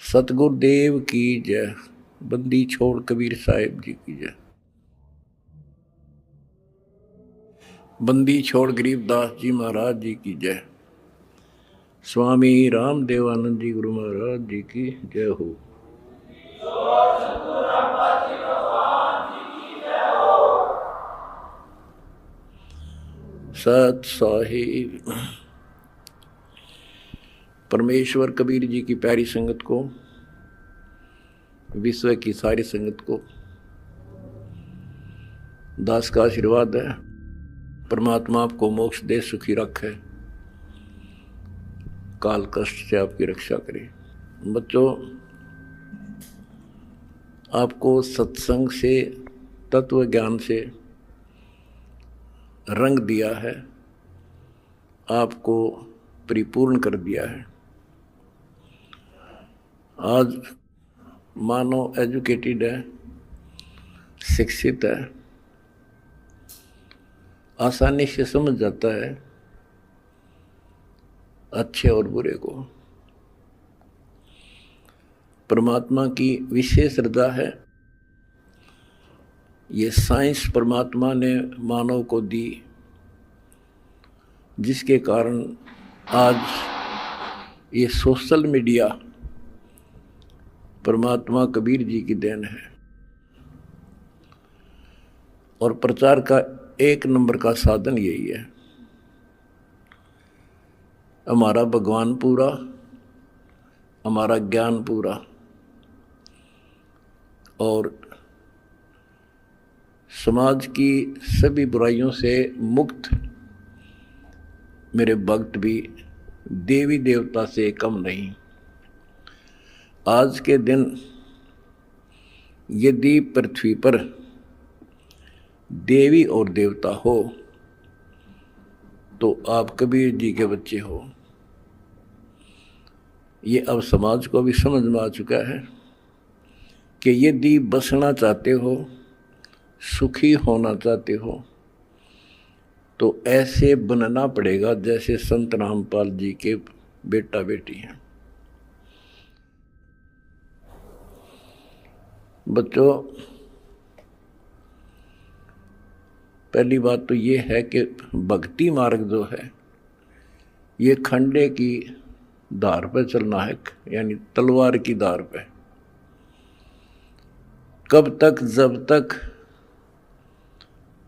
सतगुरुदेव की जय। बंदी छोड़ कबीर साहिब जी की जय। बंदी छोड़ गरीबदास जी महाराज जी की जय। स्वामी राम देवानंद जी गुरु महाराज जी की जय हो। सत साहिब। परमेश्वर कबीर जी की प्यारी संगत को, विश्व की सारी संगत को दास का आशीर्वाद है। परमात्मा आपको मोक्ष दे, सुखी रखे, काल कष्ट से आपकी रक्षा करे। बच्चों, आपको सत्संग से, तत्व ज्ञान से रंग दिया है, आपको परिपूर्ण कर दिया है। आज मानव एजुकेटेड है, शिक्षित है, आसानी से समझ जाता है अच्छे और बुरे को। परमात्मा की विशेष रजा है। ये साइंस परमात्मा ने मानव को दी, जिसके कारण आज ये सोशल मीडिया परमात्मा कबीर जी की देन है और प्रचार का एक नंबर का साधन यही है। हमारा भगवान पूरा, हमारा ज्ञान पूरा और समाज की सभी बुराइयों से मुक्त मेरे भक्त भी देवी देवता से कम नहीं। आज के दिन यदि पृथ्वी पर देवी और देवता हो तो आप कबीर जी के बच्चे हो। ये अब समाज को भी समझ में आ चुका है कि यदि बसना चाहते हो, सुखी होना चाहते हो, तो ऐसे बनना पड़ेगा जैसे संत रामपाल जी के बेटा बेटी हैं। बच्चों, पहली बात तो ये है कि भक्ति मार्ग जो है ये खंडे की धार पर चलना है, यानी तलवार की धार पे। कब तक? जब तक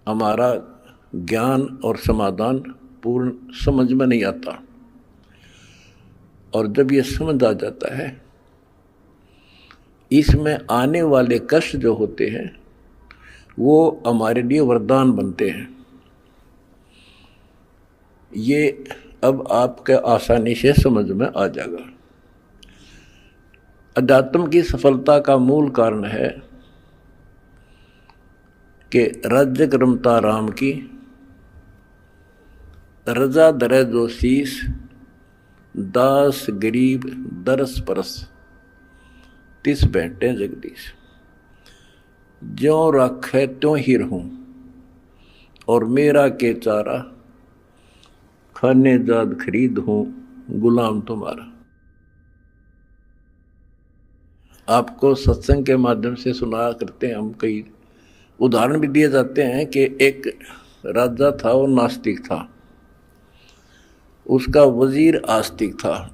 हमारा ज्ञान और समाधान पूर्ण समझ में नहीं आता। और जब ये समझ आ जाता है, इसमें आने वाले कष्ट जो होते हैं वो हमारे लिए वरदान बनते हैं। ये अब आपके आसानी से समझ में आ जाएगा। अध्यात्म की सफलता का मूल कारण है कि राज्य रमता राम की, रजा दरे जो शीस, दास गरीब दरस परस, तिस बैठे जगदीश। ज्यों राखे त्यों ही रहूं, और मेरा के चारा, खाने जाद खरीद हूं, गुलाम तुम्हारा। आपको सत्संग के माध्यम से सुना करते हैं हम, कई उदाहरण भी दिए जाते हैं कि एक राजा था, वो नास्तिक था, उसका वजीर आस्तिक था।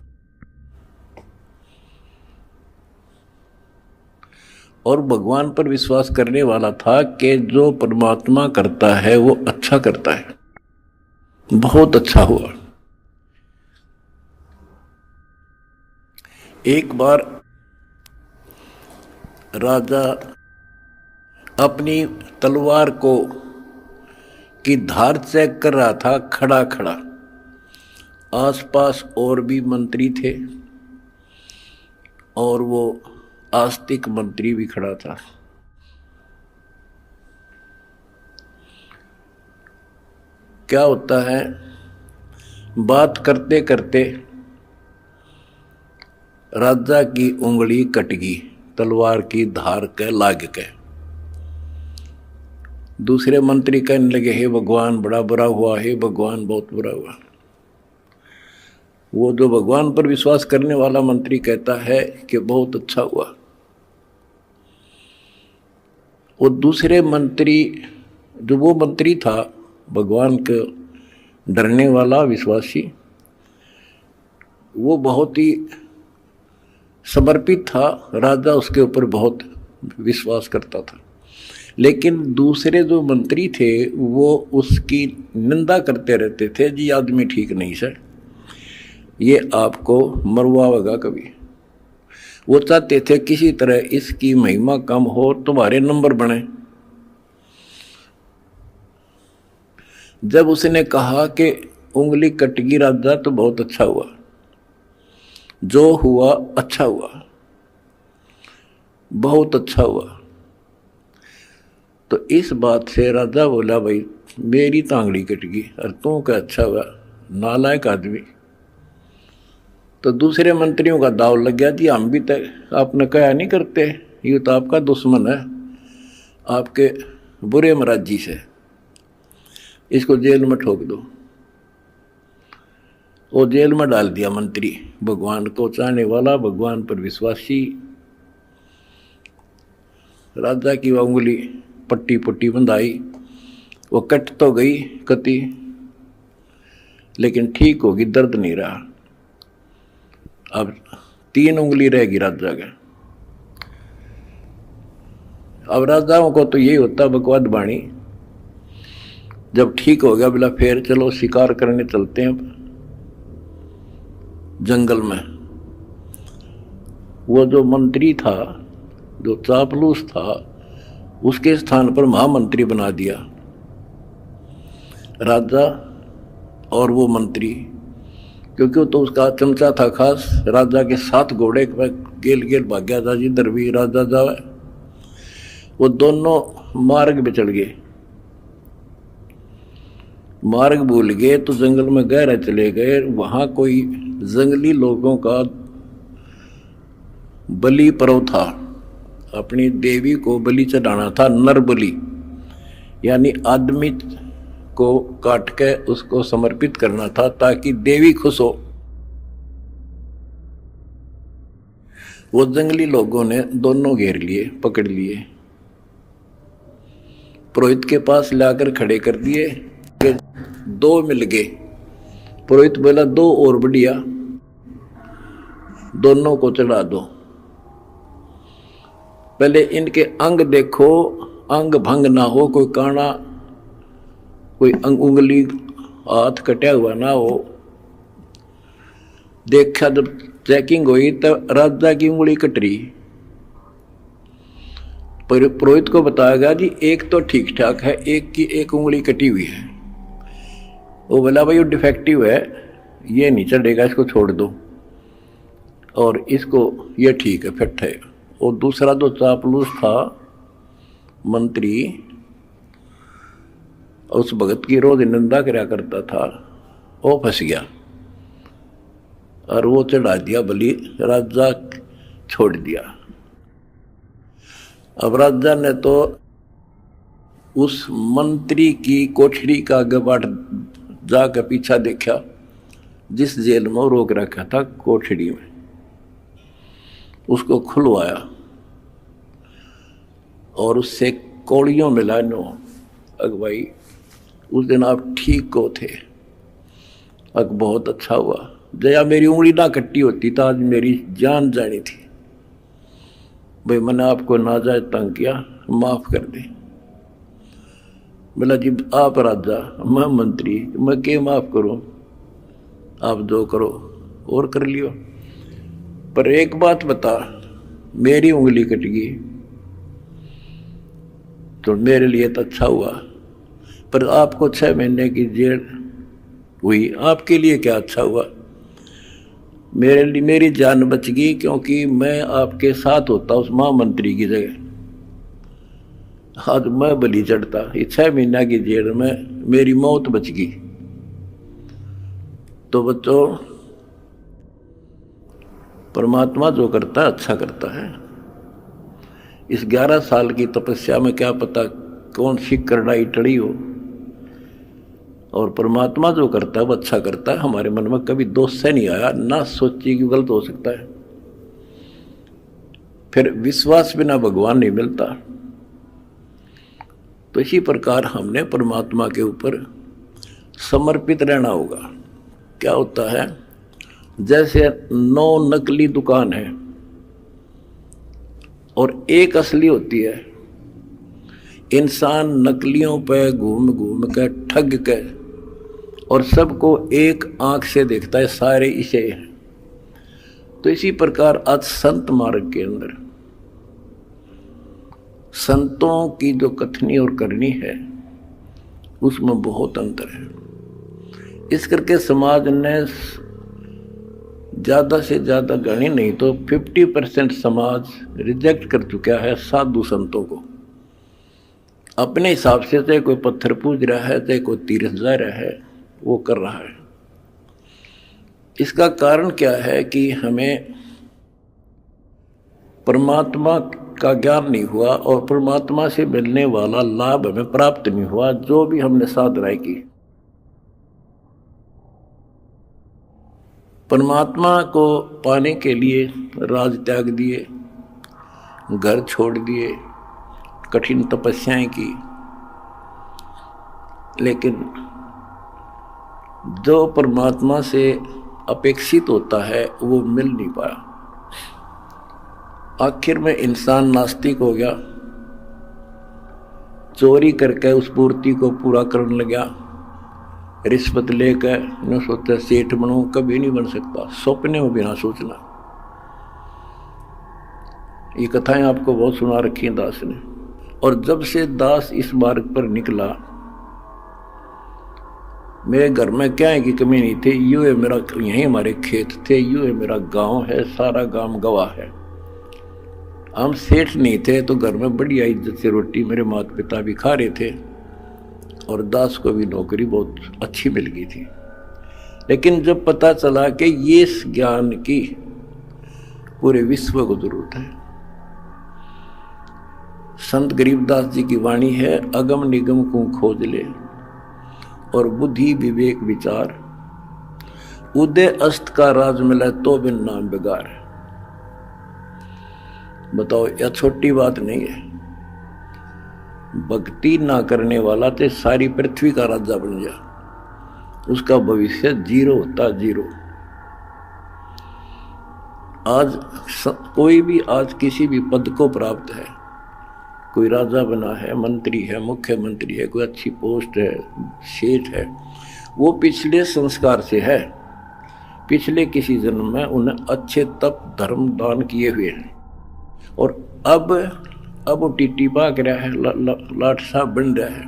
और भगवान पर विश्वास करने वाला था कि जो परमात्मा करता है वो अच्छा करता है। बहुत अच्छा हुआ। एक बार राजा अपनी तलवार को की धार चेक कर रहा था, खड़ा खड़ा। आसपास और भी मंत्री थे और वो आस्तिक मंत्री भी खड़ा था। क्या होता है, बात करते करते राजा की उंगली कट गई, तलवार की धार के लाग के। दूसरे मंत्री कहने लगे, हे भगवान बड़ा बुरा हुआ, हे भगवान बहुत बुरा हुआ। वो जो भगवान पर विश्वास करने वाला मंत्री कहता है कि बहुत अच्छा हुआ, वो दूसरे मंत्री, जो वो मंत्री था भगवान के डरने वाला विश्वासी, वो बहुत ही समर्पित था, राजा उसके ऊपर बहुत विश्वास करता था। लेकिन दूसरे जो मंत्री थे वो उसकी निंदा करते रहते थे, जी आदमी ठीक नहीं सर, ये आपको मरवाएगा कभी। वो चाहते थे किसी तरह इसकी महिमा कम हो, तुम्हारे नंबर बने। जब उसने कहा कि उंगली कटगी राजा तो बहुत अच्छा हुआ, जो हुआ अच्छा हुआ, बहुत अच्छा हुआ। तो इस बात से राजा बोला, भाई मेरी तांगड़ी कट गई और तू क्या अच्छा हुआ, नालायक आदमी। तो दूसरे मंत्रियों का दाव लग गया, जी हम भी तक आपने कहा नहीं करते, ये तो आपका दुश्मन है, आपके बुरे मराजी से, इसको जेल में ठोक दो। वो जेल में डाल दिया मंत्री, भगवान को चाहने वाला, भगवान पर विश्वासी। राजा की वह उंगली पट्टी पट्टी बंधाई, वो कट तो गई कति, लेकिन ठीक होगी, दर्द नहीं रहा। अब 3 उंगली रहेगी राजा का। अब राजाओं को तो यही होता बकवाद बाणी, जब ठीक हो गया बोला फिर चलो शिकार करने चलते हैं जंगल में। वो जो मंत्री था, जो चापलूस था, उसके स्थान पर महामंत्री बना दिया राजा और वो मंत्री, क्योंकि वो तो उसका चमचा था खास। राजा के 7 घोड़े गेल गेल भाग्या था, जिधर भी राजा जावे। वो दोनों मार्ग पे चढ़ गए, मार्ग भूल गए तो जंगल में गहरे चले गए। वहां कोई जंगली लोगों का बलि पर्व था, अपनी देवी को बलि चढ़ाना था, नर बलि, यानी आदमी को काट के उसको समर्पित करना था ताकि देवी खुश हो। वो जंगली लोगों ने दोनों घेर लिए, पकड़ लिए, पुरोहित के पास लाकर खड़े कर दिए कि 2 मिल गए। पुरोहित बोला 2 और बढ़िया, दोनों को चढ़ा दो। पहले इनके अंग देखो, अंग भंग ना हो, कोई काना, कोई उंगली हाथ कटा हुआ ना हो। देखा जब चेकिंग हुई तब राजा की उंगली कट रही। पुरोहित को बताया गया जी एक तो ठीक ठाक है, एक की एक उंगली कटी हुई है। वो बोला भाई वो डिफेक्टिव है, ये नहीं चढ़ेगा, इसको छोड़ दो, और इसको ये ठीक है, फिट है। और दूसरा जो चापलूस था मंत्री, उस भगत की रोज निंदा कराया करता था, वो फंस गया और वो चढ़ा दिया बलि, राजा छोड़ दिया। अब राजा ने तो उस मंत्री की कोठरी का गबाट जाकर पीछा देखा, जिस जेल में रोक रखा था कोठरी में, उसको खुलवाया और उससे कौड़ियों मिला नो, अग भाई उस दिन आप ठीक को थे, अग बहुत अच्छा हुआ, जया मेरी उंगली ना कट्टी होती तो आज मेरी जान जानी थी। भाई मैंने आपको नाजायज तंग किया, माफ कर दे। बोला जी आप राजा, मैं मंत्री, मैं क्या माफ करूं, आप जो करो और कर लियो, पर एक बात बता, मेरी उंगली कट गई तो मेरे लिए तो अच्छा हुआ, पर आपको 6 महीने की जेल हुई, आपके लिए क्या अच्छा हुआ? मेरे लिए मेरी जान बच गई, क्योंकि मैं आपके साथ होता उस महामंत्री की जगह, आज मैं बलि चढ़ता। ये 6 महीना की जेल में मेरी मौत बच गई। तो बच्चों, परमात्मा जो करता है अच्छा करता है। इस 11 साल की तपस्या में क्या पता कौन सी करड़ाई टड़ी हो, और परमात्मा जो करता है वो अच्छा करता है। हमारे मन में कभी दोष से नहीं आया, ना सोचिए कि गलत हो सकता है। फिर विश्वास बिना भगवान नहीं मिलता। तो इसी प्रकार हमने परमात्मा के ऊपर समर्पित रहना होगा। क्या होता है, जैसे 9 नकली दुकान है और एक असली होती है। इंसान नकलियों पे घूम घूम के ठग के और सबको एक आंख से देखता है, सारे इसे हैं। तो इसी प्रकार आज संत मार्ग के अंदर संतों की जो कथनी और करनी है उसमें बहुत अंतर है। इस करके समाज ने ज़्यादा से ज़्यादा गणी नहीं तो 50% समाज रिजेक्ट कर चुका है साधु संतों को। अपने हिसाब से चाहे कोई पत्थर पूज रहा है, चाहे कोई तीर्थ जा रहा है, वो कर रहा है। इसका कारण क्या है कि हमें परमात्मा का ज्ञान नहीं हुआ और परमात्मा से मिलने वाला लाभ हमें प्राप्त नहीं हुआ, जो भी हमने साधनाएं की। परमात्मा को पाने के लिए राज त्याग दिए, घर छोड़ दिए, कठिन तपस्याएं की, लेकिन जो परमात्मा से अपेक्षित होता है वो मिल नहीं पाया। आखिर में इंसान नास्तिक हो गया, चोरी करके उस पूर्ति को पूरा करने लगा, रिश्वत लेकर न सोचता सेठ बनूं, कभी नहीं बन सकता, सपने में भी ना सोचना। ये कथाएं आपको बहुत सुना रखी हैं दास ने। और जब से दास इस मार्ग पर निकला, मेरे घर में क्या है कि कमी नहीं थी। यूँ है मेरा, यहीं हमारे खेत थे, यूँ है मेरा गांव है, सारा गांव गवाह है। हम सेठ नहीं थे तो घर में बढ़िया इज्जत से रोटी मेरे माता पिता भी खा रहे थे और दास को भी नौकरी बहुत अच्छी मिल गई थी। लेकिन जब पता चला कि ये ज्ञान की पूरे विश्व को जरूरत है, संत गरीबदास जी की वाणी है, अगम निगम को खोज ले और बुद्धि विवेक विचार, उदय अस्त का राज मिले तो बिन नाम बेगार। बताओ, यह छोटी बात नहीं है। भक्ति ना करने वाला तो सारी पृथ्वी का राजा बन जा, उसका भविष्य जीरो होता, जीरो। आज कोई भी आज किसी भी पद को प्राप्त है, कोई राजा बना है, मंत्री है, मुख्यमंत्री है, कोई अच्छी पोस्ट है, सेठ है, वो पिछले संस्कार से है। पिछले किसी जन्म में उन्हें अच्छे तप धर्म दान किए हुए हैं और अब वो टीटी भाग रहा है, लाट साहब बन रहा है,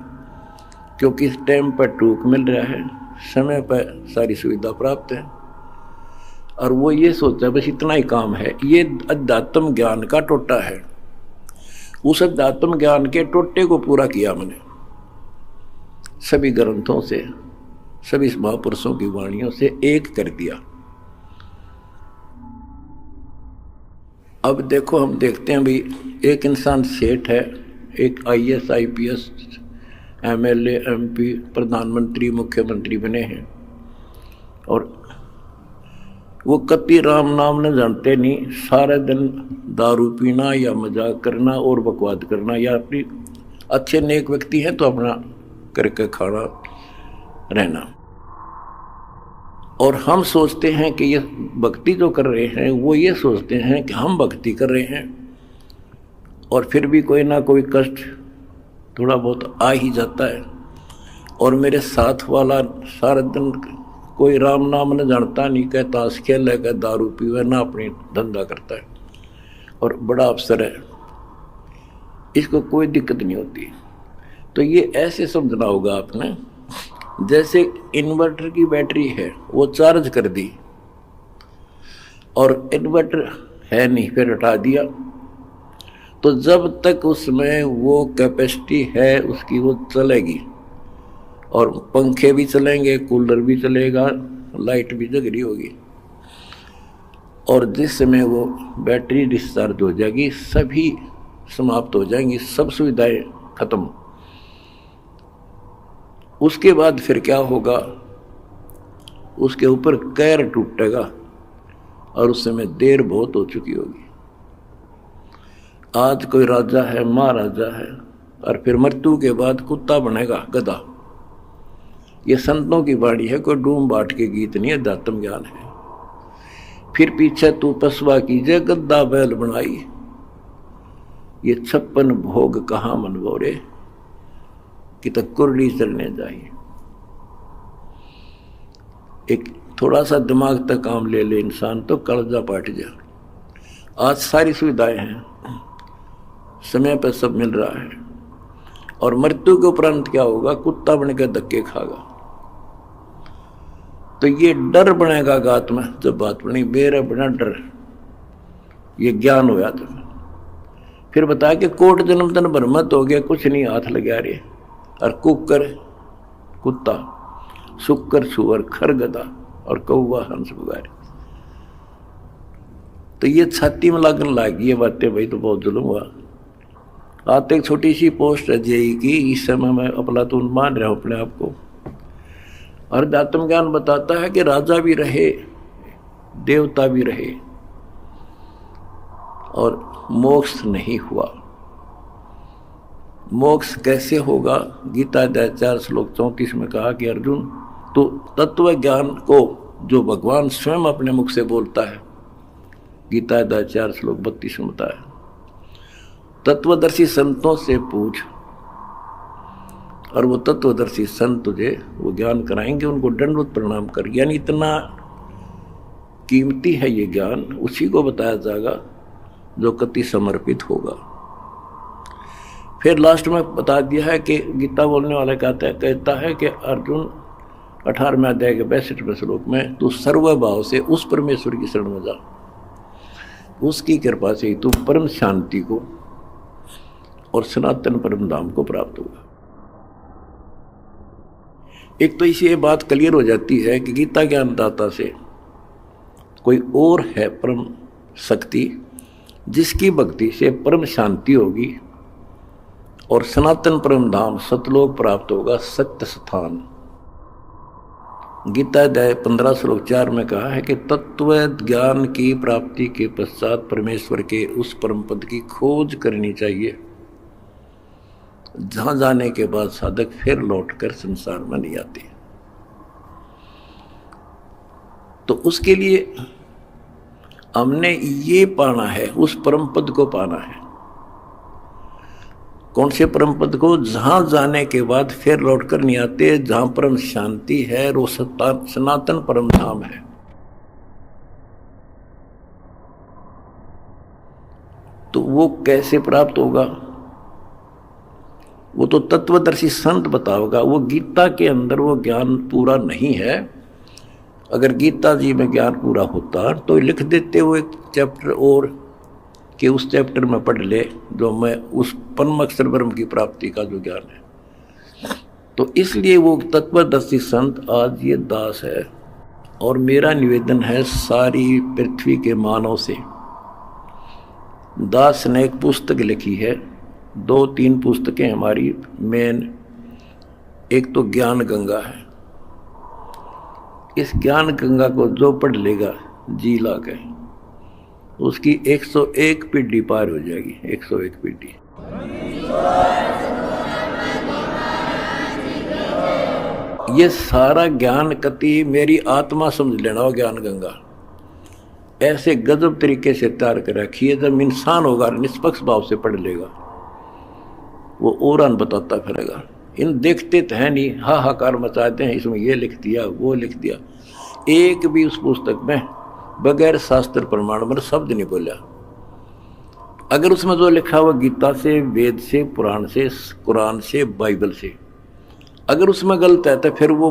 क्योंकि इस टाइम पर टूक मिल रहा है, समय पर सारी सुविधा प्राप्त है और वो ये सोचता है बस इतना ही काम है। ये अध्यात्म ज्ञान का टोटा है। उस अध्यात्म ज्ञान के टोटे को पूरा किया मैंने सभी ग्रंथों से, सभी महापुरुषों की वाणियों से एक कर दिया। अब देखो, हम देखते हैं भाई, एक इंसान सेठ है, एक IAS IPS MLA MP प्रधानमंत्री मुख्यमंत्री बने हैं और वो कति राम नाम न जानते नहीं, सारे दिन दारू पीना या मजाक करना और बकवाद करना, या अपनी अच्छे नेक व्यक्ति हैं तो अपना करके खाना रहना। और हम सोचते हैं कि ये भक्ति जो कर रहे हैं, वो ये सोचते हैं कि हम भक्ति कर रहे हैं और फिर भी कोई ना कोई कष्ट थोड़ा बहुत आ ही जाता है। और मेरे साथ वाला सारा दिन कोई राम नाम न जानता, नहीं कहता ताश खेल है, दारू पीवे, ना अपनी धंधा करता है और बड़ा अफसर है, इसको कोई दिक्कत नहीं होती। तो ये ऐसे समझना होगा आपने, जैसे इन्वर्टर की बैटरी है, वो चार्ज कर दी और इन्वर्टर है नहीं, फिर हटा दिया, तो जब तक उसमें वो कैपेसिटी है उसकी, वो चलेगी और पंखे भी चलेंगे, कूलर भी चलेगा, लाइट भी जग रही होगी। और जिस समय वो बैटरी डिस्चार्ज हो जाएगी, सभी समाप्त हो जाएंगी, सब सुविधाएं खत्म। उसके बाद फिर क्या होगा, उसके ऊपर कैर टूटेगा और उस समय देर बहुत हो चुकी होगी। आज कोई राजा है, महाराजा है, और फिर मृत्यु के बाद कुत्ता बनेगा, गधा। ये संतों की वाणी है, कोई डूम बाट के गीत नहीं है, अध्यात्म ज्ञान है। फिर पीछे तू पसवा कीजिए, गद्दा बैल बनाई, ये 56 भोग कहाँ मनवोरे, कि तक कुरली चलने जाइए। एक थोड़ा सा दिमाग तक काम ले ले इंसान तो कलजा पाट जा। आज सारी सुविधाएं हैं, समय पर सब मिल रहा है, और मृत्यु के उपरांत क्या होगा, कुत्ता बनकर धक्के खागा। तो ये डर बनेगा गात में, जब बात बनी मेरा बना डर, ये ज्ञान होया तो फिर बता के कोट जन्म तन भ्रमत हो गया, कुछ नहीं हाथ लगा रे, और कुकर कुत्ता, शुक्र सुअर खर गधा, और कौवा हंस बुगारे। तो ये छाती में लगन लगी ये बातें, भाई तो बहुत जुल्म हुआ। आते एक छोटी सी पोस्ट है जेई की, इस समय मैं अफलातून मान रहा हूं अपने आप को। और अध्यात्म ज्ञान बताता है कि राजा भी रहे, देवता भी रहे, और मोक्ष नहीं हुआ। मोक्ष कैसे होगा, गीता अध्याय 4 श्लोक 34 में कहा कि अर्जुन, तो तत्व ज्ञान को जो भगवान स्वयं अपने मुख से बोलता है, गीता अध्याय 4 श्लोक 32 में बताया, तत्वदर्शी संतों से पूछ, और वो तत्वदर्शी संत तुझे वो ज्ञान कराएंगे, उनको दंडवत प्रणाम कर। यानी इतना कीमती है ये ज्ञान, उसी को बताया जाएगा जो कति समर्पित होगा। फिर लास्ट में बता दिया है कि गीता बोलने वाला कहता है कि अर्जुन 18वें अध्याय के 62वें श्लोक में, तू सर्वभाव से उस परमेश्वर की शरण में जा, उसकी कृपा से ही तू परम शांति को और सनातन परम धाम को प्राप्त होगा। एक तो इसी ये बात क्लियर हो जाती है कि गीता ज्ञानदाता से कोई और है परम शक्ति, जिसकी भक्ति से परम शांति होगी और सनातन परम धाम सतलोक प्राप्त होगा, सत्य स्थान। गीता अध्याय 15 श्लोक 4 में कहा है कि तत्व ज्ञान की प्राप्ति के पश्चात परमेश्वर के उस परम पद की खोज करनी चाहिए, जहां जाने के बाद साधक फिर लौटकर संसार में नहीं आते। तो उसके लिए हमने ये पाना है, उस परम पद को पाना है। कौन से परम पद को, जहां जाने के बाद फिर लौटकर नहीं आते, जहां परम शांति है, वो सनातन परम धाम है। तो वो कैसे प्राप्त होगा, वो तो तत्वदर्शी संत बताओगा। वो गीता के अंदर वो ज्ञान पूरा नहीं है। अगर गीता जी में ज्ञान पूरा होता तो लिख देते वो एक चैप्टर और, कि उस चैप्टर में पढ़ ले जो मैं उस परम अक्षर ब्रह्म की प्राप्ति का जो ज्ञान है। तो इसलिए वो तत्वदर्शी संत आज ये दास है। और मेरा निवेदन है सारी पृथ्वी के मानव से, दास ने एक पुस्तक लिखी है, 2-3 पुस्तकें हमारी मेन, एक तो ज्ञान गंगा है। इस ज्ञान गंगा को जो पढ़ लेगा जी ला के, उसकी 101 पीढ़ी पार हो जाएगी, 101 पीढ़ी। ये सारा ज्ञान कति मेरी आत्मा समझ लेना हो, ज्ञान गंगा ऐसे गजब तरीके से तैयार कर रखी है। जब इंसान होगा निष्पक्ष भाव से पढ़ लेगा, वो और बताता फिरेगा। इन देखते तो है नहीं, हाहाकार मचाते हैं, इसमें ये लिख दिया वो लिख दिया। एक भी उस पुस्तक में बगैर शास्त्र प्रमाण मतलब शब्द नहीं बोला। अगर उसमें जो लिखा हुआ गीता से, वेद से, पुराण से, कुरान से, बाइबल से, अगर उसमें गलत है तो फिर वो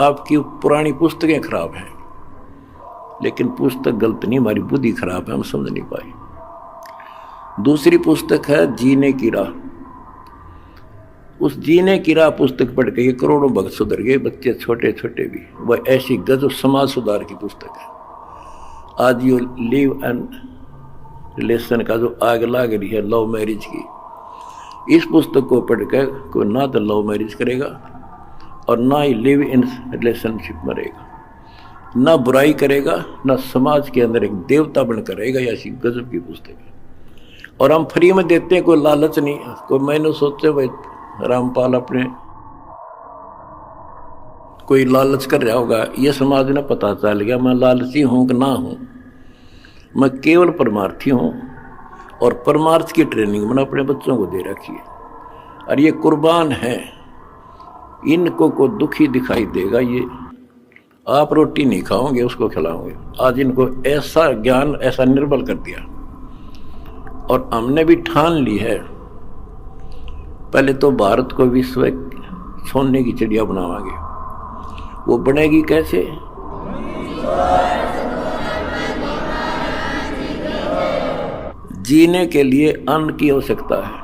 आपकी पुरानी पुस्तकें खराब हैं। लेकिन पुस्तक गलत नहीं, हमारी बुद्धि खराब है, हम समझ नहीं पाए। दूसरी पुस्तक है जीने की राह। उस जीने की राह पुस्तक पढ़ के ये करोड़ों भक्त सुधर गए, बच्चे छोटे छोटे भी। वह ऐसी गजब समाज सुधार की पुस्तक है। आज ये लिव एंड रिलेशन का जो आग लाग रही है लव मैरिज की, इस पुस्तक को पढ़कर कोई ना तो लव मैरिज करेगा और ना ही लिव इन रिलेशनशिप में रहेगा, ना बुराई करेगा, ना समाज के अंदर एक देवता बनकर रहेगा। ऐसी गजब की पुस्तक है। और हम फ्री में देते हैं, कोई लालच नहीं। कोई मैंने सोचे भाई रामपाल अपने कोई लालच कर रहा होगा, ये समाज ने पता चल गया मैं लालची हूं कि ना हूं। मैं केवल परमार्थी हूं और परमार्थ की ट्रेनिंग मैंने अपने बच्चों को दे रखी है। और ये कुर्बान है, इनको को दुखी दिखाई देगा, ये आप रोटी नहीं खाओगे उसको खिलाओगे। आज इनको ऐसा ज्ञान ऐसा निर्बल कर दिया। और हमने भी ठान ली है, पहले तो भारत को विश्व सोने की चिड़िया बनावांगे। वो बनेगी कैसे? जीने के लिए अन्न की आवश्यकता है।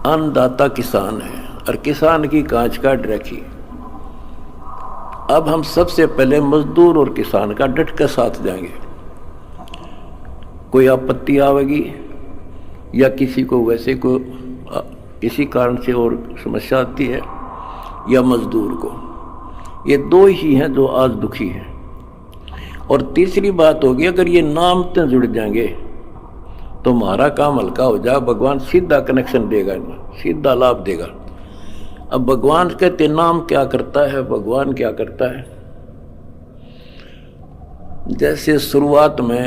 अन्नदाता किसान है और किसान की कांच काट रखी। अब हम सबसे पहले मजदूर और किसान का डट कर साथ देंगे। कोई आपत्ति आवेगी या किसी को वैसे को किसी कारण से और समस्या आती है या मजदूर को, ये दो ही हैं जो आज दुखी हैं। और तीसरी बात होगी, अगर ये नाम से जुड़ जाएंगे तो हमारा काम हल्का हो जाए। भगवान सीधा कनेक्शन देगा, सीधा लाभ देगा। अब भगवान कहते नाम क्या करता है, भगवान क्या करता है। जैसे शुरुआत में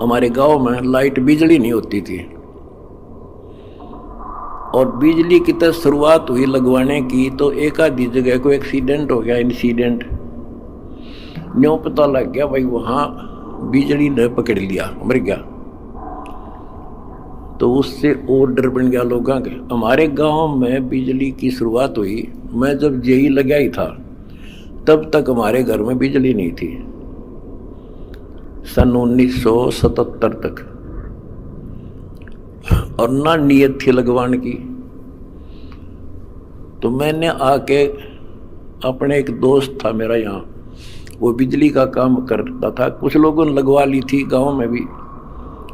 हमारे गांव में लाइट बिजली नहीं होती थी और बिजली की तरह शुरुआत हुई लगवाने की, तो एक आधी जगह को एक्सीडेंट हो गया, इंसिडेंट न्यों पता लग गया भाई वहां बिजली ने पकड़ लिया, मर गया। तो उससे और डर बन गया लोगों के। हमारे गांव में बिजली की शुरुआत हुई, मैं जब जेई लगा ही था तब तक हमारे घर में बिजली नहीं थी, सन 1977 तक। और ना नीयत थी लगवाने की। तो मैंने आके, अपने एक दोस्त था मेरा यहाँ, वो बिजली का काम करता था, कुछ लोगों ने लगवा ली थी गांव में भी।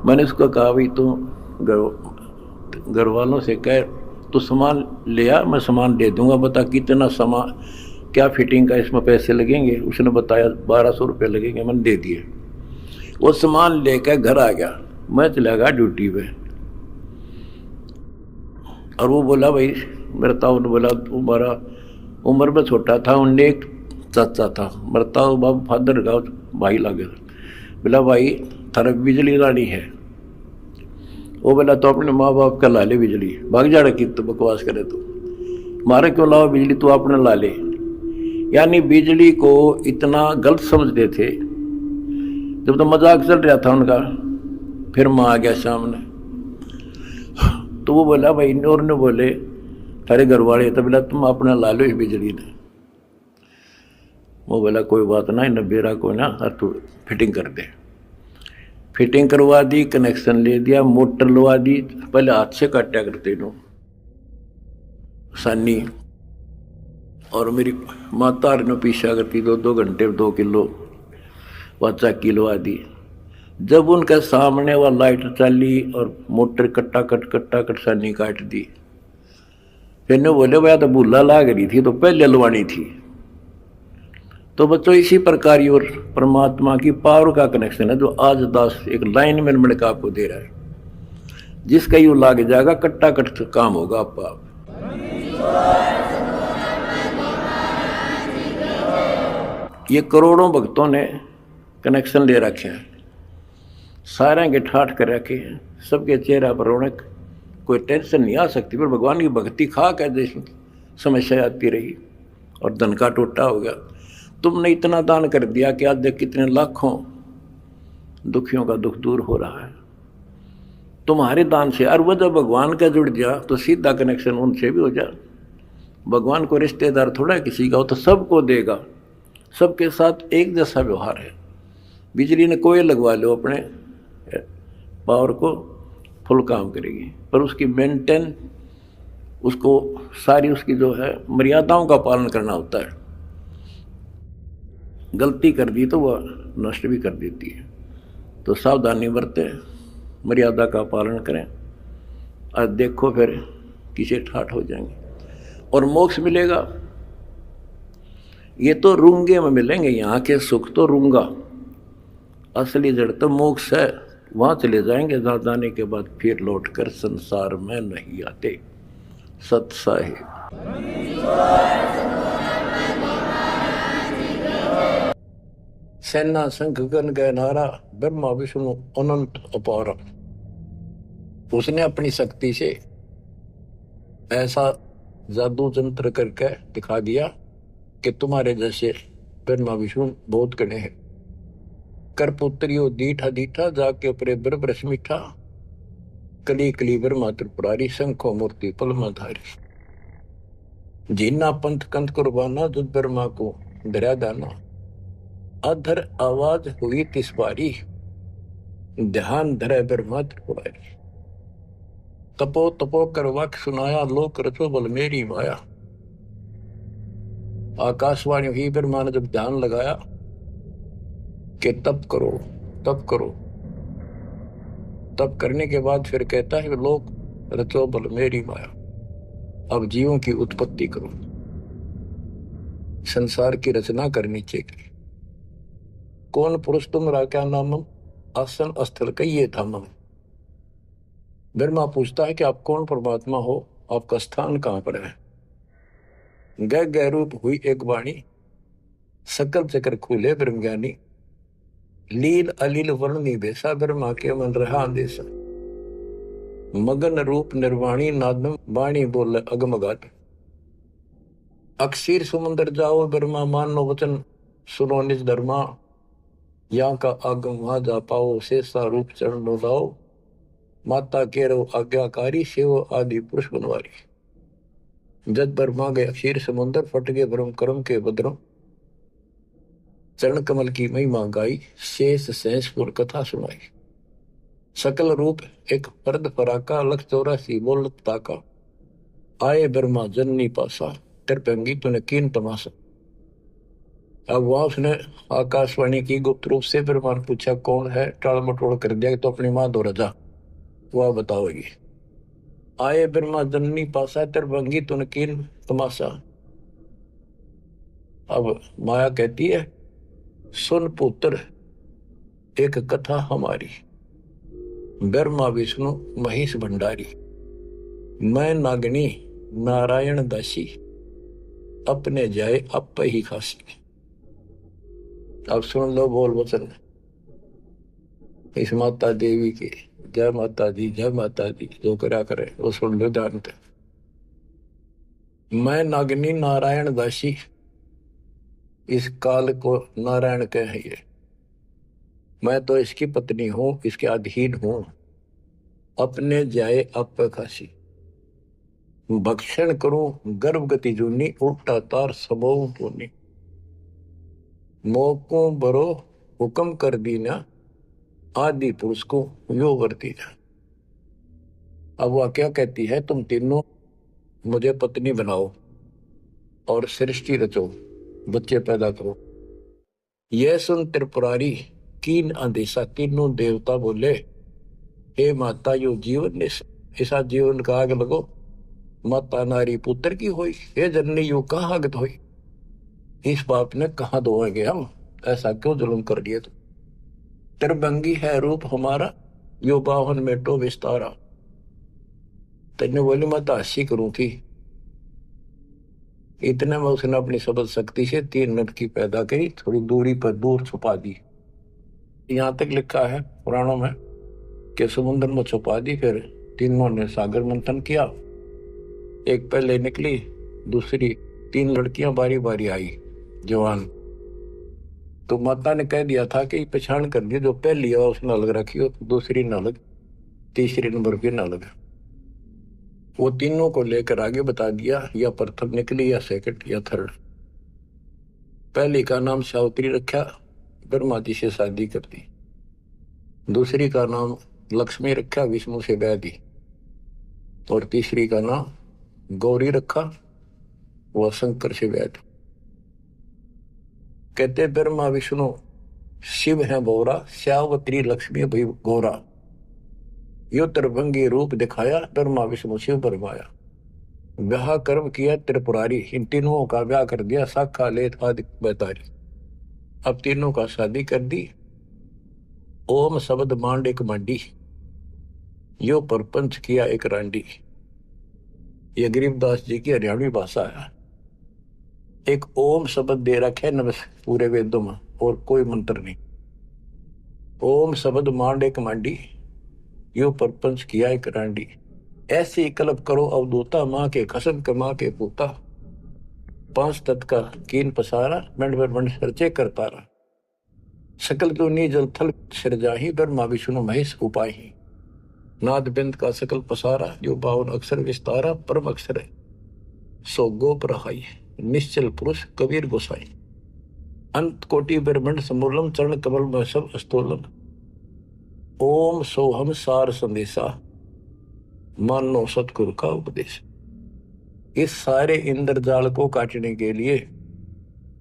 मैंने उसको कहा भाई तू घर वालों से कह तो सामान ले आ, मैं सामान दे दूंगा, बता कितना सामान क्या फिटिंग का इसमें पैसे लगेंगे। उसने बताया 1200 रुपये लगेंगे, मैंने दे दिए। वो सामान लेकर घर आ गया, मैं चला गया ड्यूटी पे। और वो बोला भाई मेरा ताऊ ने बोला तुम्हारा उम्र में छोटा था, उनने एक चाचा था, मेरा ताऊ बाबू फादर का भाई लगे, बोला भाई थारा बिजली लानी है। वो बोला तो अपने माँ बाप का ला ले बिजली, भाग जाड़ा की तो बकवास करे तो मारे क्यों लाओ बिजली, तू अपने ला ले। यानी बिजली को इतना गलत समझते थे। जब तो मजाक चल रहा था उनका, फिर माँ आ गया सामने, तो वो बोला भाई और ने बोले थारे घर वाले, तो बोला तुम अपना ला लो इस बिजली ने। वो बोला कोई बात ना, न बेरा को ना तू फिटिंग कर दे। फिटिंग करवा दी, कनेक्शन ले दिया, मोटर लगा दी। पहले हाथ से काटा करते नो सानी, और मेरी माता ने पीछा करती 2 घंटे 2 किलो वाचा किलवा दी। जब उनके सामने वह लाइट चली और मोटर कट्टा कट सानी काट दी। फिर ने बोले भैया तो भूला लाग रही थी तो पहले लवानी थी। तो बच्चों इसी प्रकार और परमात्मा की पावर का कनेक्शन है जो आज दास एक लाइन में मिलकर आपको दे रहा है, जिसका यूं लाग जाएगा कट्टा कट काम होगा आपका। ये करोड़ों भक्तों ने कनेक्शन ले रखे हैं, सारे के ठाठ कर रखे हैं, सबके चेहरा पर रौनक, कोई टेंशन नहीं आ सकती। पर भगवान की भक्ति खा कर जैसी समस्या आती रही और धन का टोटा हो गया। तुमने इतना दान कर दिया कि आज देख कितने लाखों दुखियों का दुख दूर हो रहा है तुम्हारे दान से। और वो जब भगवान का जुड़ गया तो सीधा कनेक्शन उनसे भी हो जा। भगवान को रिश्तेदार थोड़ा किसी का हो, तो सबको देगा, सबके साथ एक जैसा व्यवहार है। बिजली ने कोई लगवा लो अपने पावर को, फुल काम करेगी, पर उसकी मेंटेन, उसको सारी उसकी जो है मर्यादाओं का पालन करना होता है। गलती कर दी तो वह नष्ट भी कर देती है। तो सावधानी बरतें, मर्यादा का पालन करें, और देखो फिर किसे ठाठ हो जाएंगे। और मोक्ष मिलेगा। ये तो रूंगे में मिलेंगे, यहाँ के सुख तो रूंगा, असली जड़ तो मोक्ष है। वहां चले जाएंगे जहां जाने के बाद फिर लौटकर संसार में नहीं आते। सत साहिब। सेना शंख गण गए नारा, ब्रह्मा विष्णु अनंत अपार। उसने अपनी शक्ति से ऐसा जादू जंत्र करके दिखा दिया कि तुम्हारे जैसे ब्रह्मा विष्णु बहुत गणे हैं। कर पुत्रियो दीठा दीठा, जाके परे ब्रह्म मीठा, कली कली ब्रह्मा त्रिपुरारी, शंखो मूर्ति पलमाधारी। जीना पंथ कंथ कुर्बाना, जुद ब्रह्मा को धरा दाना, अधर आवाज हुई तिस बारी, ध्यान धरे ब्रह्मा त्रिपुरारी। तपो तपो कर वाक्य सुनाया, लोक रचो बल मेरी माया। आकाशवाणी हुई ब्रह्मा ने जब ध्यान लगाया कि तप करो तप करो। तप करने के बाद फिर कहता है लोक रचो बल मेरी माया, अब जीवों की उत्पत्ति करो, संसार की रचना करनी चाहिए। कौन पुरुष तुमरा क्या नामम, आसन स्थल कहिए थामम। ब्रह्मा पूछता है कि आप कौन परमात्मा हो, आपका स्थान कहां पर है। गह गह रूप हुई एक वाणी, सकल चक्र खुले ब्रह्म ज्ञानी। लील अलील वर्णी बेसा, ब्रह्मा के मन रहा देसा। मगन रूप निर्वाणी नादम, वाणी बोल अगमगाट। अक्षीर समुंदर जाओ ब्रह्मा, मानो वचन सुनो निज धर्मा। यहाँ का आगम वहां जा पाओ, शेषा रूप चरण लाओ। माता केरो आज्ञाकारी, शिव आदि पुरुष बनवारी। जद ब्रह्मा गए अक्षीर समुंदर, फट गए ब्रह्म कर्म के बद्रम। चरण कमल की महिमा गाई, शेष सहसपुर कथा सुनाई। सकल रूप एक पर्द पराका, लख 84 बोलत ताका। आए ब्रह्मा जननी पासा, तिरपंगी तूने कीन तमाशा। अब वहां उसने आकाशवाणी की गुप्त रूप से ब्रह्मा ने पूछा कौन है, टाल मटोल कर दिया तो अपनी मां दो रजा, वह बताओगी। आए ब्रह्मा जननी पासा, तिरपंगी तूने कीन तमाशा। अब माया कहती है सुन पुत्र एक कथा हमारी, ब्रह्मा विष्णु महेश भंडारी। मैं नागनी नारायण दासी, अपने जाए अप ही खासी। अब सुन लो बोल वचन इस माता देवी के। जय माता दी जय माता दी, जो करा करे वो सुन लो ध्यान से। मैं नागनी नारायण दासी, इस काल को नारायण कहे। मैं तो इसकी पत्नी हूं, इसके अधीन हूं। अपने जाए अप खासी, भक्षण करूं गर्भ गति जूनी, उल्टा तार सबो पूनी। मोको बरो हुक्म कर दीना, आदि पुरुष को यो वर्ती जा। अब वह क्या कहती है, तुम तीनों मुझे पत्नी बनाओ और सृष्टि रचो, बच्चे पैदा करो। यह सुन त्रिपुरारी कीन आदेशा, तीनों देवता बोले हे माता यो जीवन ने ऐसा जीवन का आग लगो। माता नारी पुत्र की होई, हे जननी यो कहाँ आगत होई। इस बाप ने कहा धोएंगे हम, ऐसा क्यों जुल्म कर दिए तुम। त्रिभंगी है रूप हमारा, यो बाहन में तो विस्तारा। तेने बोली माता हसी करूं थी। इतने में उसने अपनी सबल शक्ति से 3 लड़की पैदा करी, थोड़ी दूरी पर दूर छुपा दी। यहां तक लिखा है पुराणों में कि समुद्र में छुपा दी। फिर तीनों ने सागर मंथन किया, एक पहले निकली, दूसरी 3 लड़कियां बारी बारी आई जवान। तो माता ने कह दिया था कि पहचान कर दी, जो पहली है उसने अलग रखी हो, दूसरी न अलग, तीसरी नंबर की न अलग। वो तीनों को लेकर आगे बता दिया, या प्रथम निकली या सेकंड या थर्ड। पहली का नाम सावित्री रखा, ब्रह्मा जी से शादी कर दी। दूसरी का नाम लक्ष्मी रखा, विष्णु से ब्याह दी। और तीसरी का नाम गौरी रखा, वह शंकर से ब्याह दी। कहते ब्रह्मा विष्णु शिव है बोरा, सावित्री लक्ष्मी भई गौरा। यो त्रिभंगी रूप दिखाया, ब्रह्मा विष्णु शिव बरमाया। ब्याह कर्म किया त्रिपुरारी, इन तीनों का ब्याह कर दिया, साखा लेत आदि बैतारी। अब तीनों का शादी कर दी। ओम शब्द मांड एक मांडी, यो परपंच किया एक रांडी। ये गरीबदास जी की हरियाणवी भाषा है। एक ओम शब्द दे रखे है न पूरे वेदों में, और कोई मंत्र नहीं। ओम शब्द मांड एक मांडी, यो परपंच किया एक रांडी। ऐसी कल्प करो अवधूता, माँ के कसम कमा के पूता। पांच तत् का कीन पसारा, मंड पर मंड सर्चे करतारा। सकल क्यों नी जल थल सिरजाही, ब्रह्मा विष्णु महेश उपाही। नाद बिंद का सकल पसारा, जो 52 अक्षर विस्तारा। परम अक्षर है सो गोप रहाई, निश्चल पुरुष कबीर गोसाई। अंत कोटि ब्रह्मंड समूलम, चरण कमल में सब अस्तोलम। ओम सोहम सार संदेशा, मानो सतगुरु का उपदेश। इस सारे इंद्रजाल को काटने के लिए,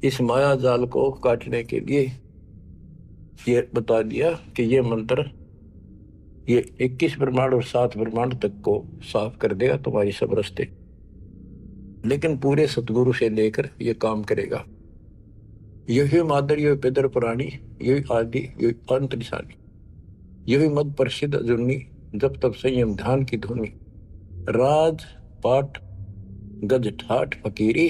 इस माया जाल को काटने के लिए ये बता दिया कि ये मंत्र ये 21 ब्रह्मांड और 7 ब्रह्मांड तक को साफ कर देगा तुम्हारी सब रास्ते। लेकिन पूरे सतगुरु से लेकर ये काम करेगा। यही मादर, यही पितर पुराणी, यही आदि, यही अंत निशानी। यही मद प्रसिद्ध जुन्नी, जब तब संयम ध्यान की धुनी। राज पाठ गज ठाठ फकीरी,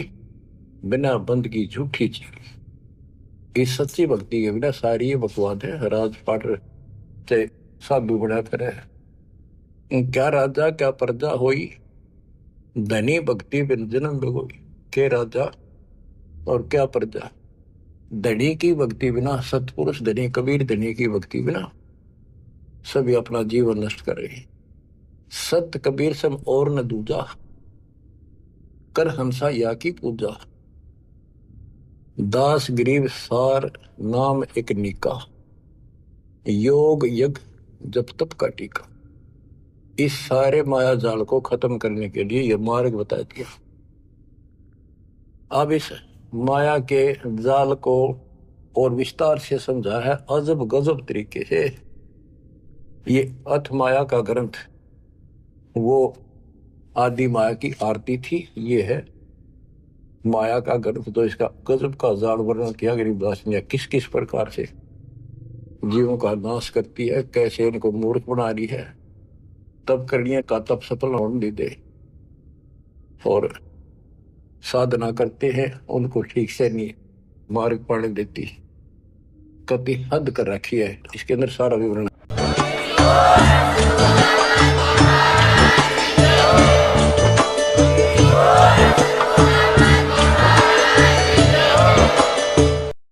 बिना बंद की झूठी चीरी। इस सच्ची भक्ति के बिना सारी ये बकवाद है। राज पाठ से साधु बना फिरे, क्या राजा क्या प्रजा होई, धनी भक्ति बिन जन्म बिगोई। के राजा और क्या प्रजा, धनी की भक्ति बिना, सतपुरुष धनी कबीर धनी की भक्ति बिना सभी अपना जीवन नष्ट कर रहे। सत कबीर सम और न दूजा, कर हंसा या की पूजा। दास गरीब सार नाम एक निका, योग यज्ञ जब तप का टीका। इस सारे माया जाल को खत्म करने के लिए यह मार्ग बता दिया। अब इस माया के जाल को और विस्तार से समझा है अजब गजब तरीके से। ये अथ माया का ग्रंथ, वो आदि माया की आरती थी, ये है माया का ग्रंथ। तो इसका गजब का जाल वर्णन किया गरीबदास ने, किस किस प्रकार से जीवों का नाश करती है, कैसे इनको मूर्ख बना रही है। तब करनिया का तब सफल होने दे, और साधना करते हैं उनको ठीक से नहीं मार्ग पाने देती, कति हद कर रखी है। इसके अंदर सारा विवरण